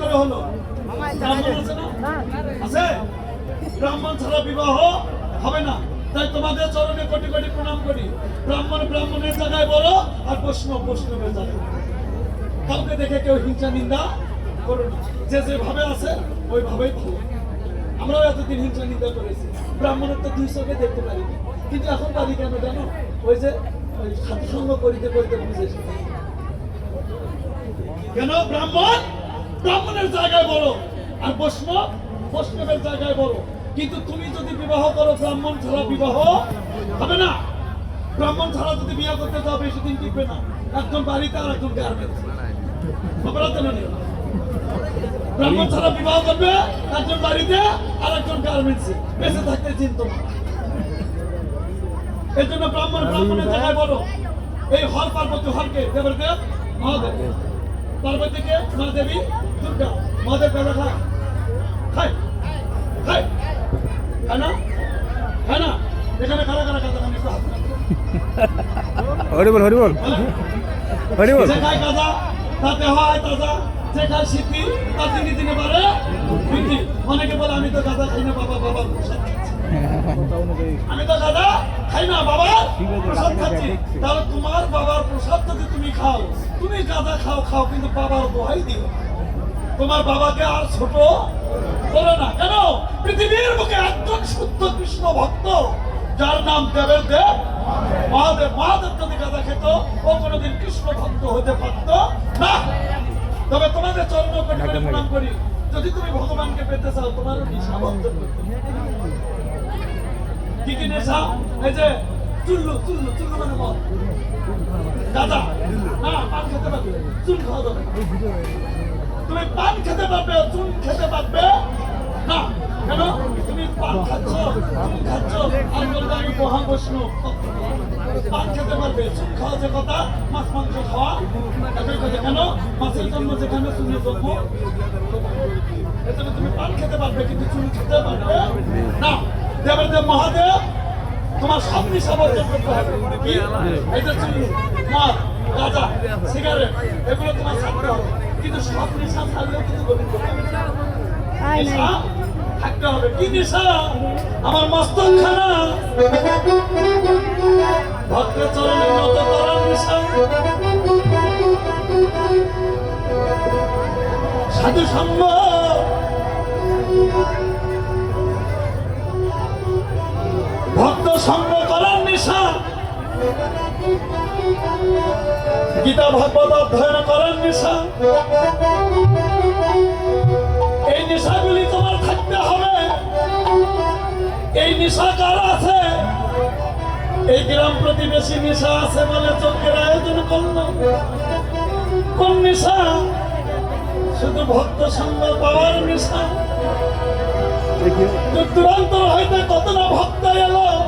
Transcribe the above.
করে হলো? ব্রাহ্মণ আছে না? আছে? ব্রাহ্মণ ছাড়া বিবাহ হবে না। তাই তোমাদের চরণে কোটি কোটি প্রণাম করি। ব্রাহ্মণ ব্রাহ্মণের জায়গায় বড়, আর বৈষ্ণব বৈষ্ণবের জায়গায়। কাউকে দেখে কেউ হিংসা নিন্দা করো না। যে যেভাবে আছে ওইভাবেই ভালো। আমরাও এতদিন হিংসা নিন্দা করেছি। ব্রাহ্মণের তো দুই চোখে দেখতে পারি, কিন্তু এখন পারি কেন জানো? ওই যে ওই সাধুসঙ্গ করিতে করিতে বুঝেছে। কেন? ব্রাহ্মণ ব্রাহ্মণের জায়গায় বড়, আর বৈষ্ণব বৈষ্ণবের জায়গায় বড়। কিন্তু তুমি যদি বিবাহ করো, ব্রাহ্মণ ছাড়া বিবাহ হবে না। ব্রাহ্মণ ছাড়া যদি বিয়ে করতে যাও, বেশি দিন টিকবে না। একজন বাড়িতে আর একজন গার্মেন্টস। ব্রাহ্মণ ছাড়া বিবাহ করবে, একজন বাড়িতে আর একজন গার্মেন্টসে। বেঁচে থাকতে চিন্তা না। এর জন্য ব্রাহ্মণ ব্রাহ্মণের জায়গায় বড়। এই হর পার্বতী হরকে দেবের দেব মহাদেব, পার্বতীকে মা দেবী দুর্গা। মহাদেব গাঁজা খায় খায় খায় খায় না? খায় না? এখানে কারা কারা গাঁজা খান? একটু হাত নাড়ান। হরিবল হরিবল হরিবল। যে খায় গাঁজা তাতে হয় তাজা, যে খায় সিদ্ধি তার দিনে দিনে বাড়ে বৃদ্ধি। অনেকে বলে আমি তো গাঁজা খাই না বাবা, বাবার প্রসাদ খাচ্ছি। আমি তো গাঁজা খাই না, বাবার প্রসাদ খাচ্ছি। তাহলে তোমার বাবার প্রসাদ যদি তুমি খাও, তুমি গাঁজা খাও খাও, কিন্তু বাবার দোহাই দিও। তোমার বাবাকে আর ছোট করো না। কেন? পৃথিবীর বুকে একজন শুদ্ধ কৃষ্ণ ভক্ত, যার নাম দেবের দেব মহাদেব। মহাদেব যদি গাঁজা খেত, ও কোনোদিন কৃষ্ণ ভক্ত হতে পারত না। তবে তোমাদের চরণ প্রণাম করি। যদি তুমি ভগবানকে পেতে চাও, তোমার নেশা বর্জন করতে হবে। কি কি নেশা? এই যে চুল্লু চুল্লু চুল্লু মানে মদ, গাঁজা না। পান খেতে পারবে, চুন খাওয়া যাবে। তুমি পান খেতে পারবে, চুন খেতে পারবে না। কেন? তুমি পান খাচ্ছ, চুন খাচ্ছ, আর বলবে আমি মহা বৈষ্ণব। পান খেতে পারবে, চুন খাওয়া যে কথা, মাছ মাংস খাওয়া একই কথা। কেন? মাছের জন্ম যেখানে, চুনের জন্ম। এজন্য তুমি পান খেতে পারবে, কিন্তু চুন খেতে পারবে না। দেবের দেব মহাদেব, তোমার সব নেশা বর্জন করতে হবে। কি? এই যে চুন, মদ, গাঁজা, সিগারেট, এগুলো তোমার ছাড়তে হবে। কিন্তু সব নেশা ছাড়লেও কিন্তু গোবিন্দ নেশা থাকতে হবে। কি নেশা? আমার মস্তক খানা ভক্তের চরণে নত করার নেশা, সাধু সঙ্গ ভক্ত সঙ্গ করার নেশা, গীতা ভাগবত অধ্যয়ন করার নেশা। এই নেশাগুলি তোমার থাকতে হবে। এই নেশা কার আছে? এই গ্রাম প্রতিবেশী নেশা আছে বলে চোখের আয়োজন করলো। কোন নেশা? শুধু ভক্ত সঙ্গ পাওয়ার নেশা। দূরান্তর হইতে কত না ভক্ত এলো।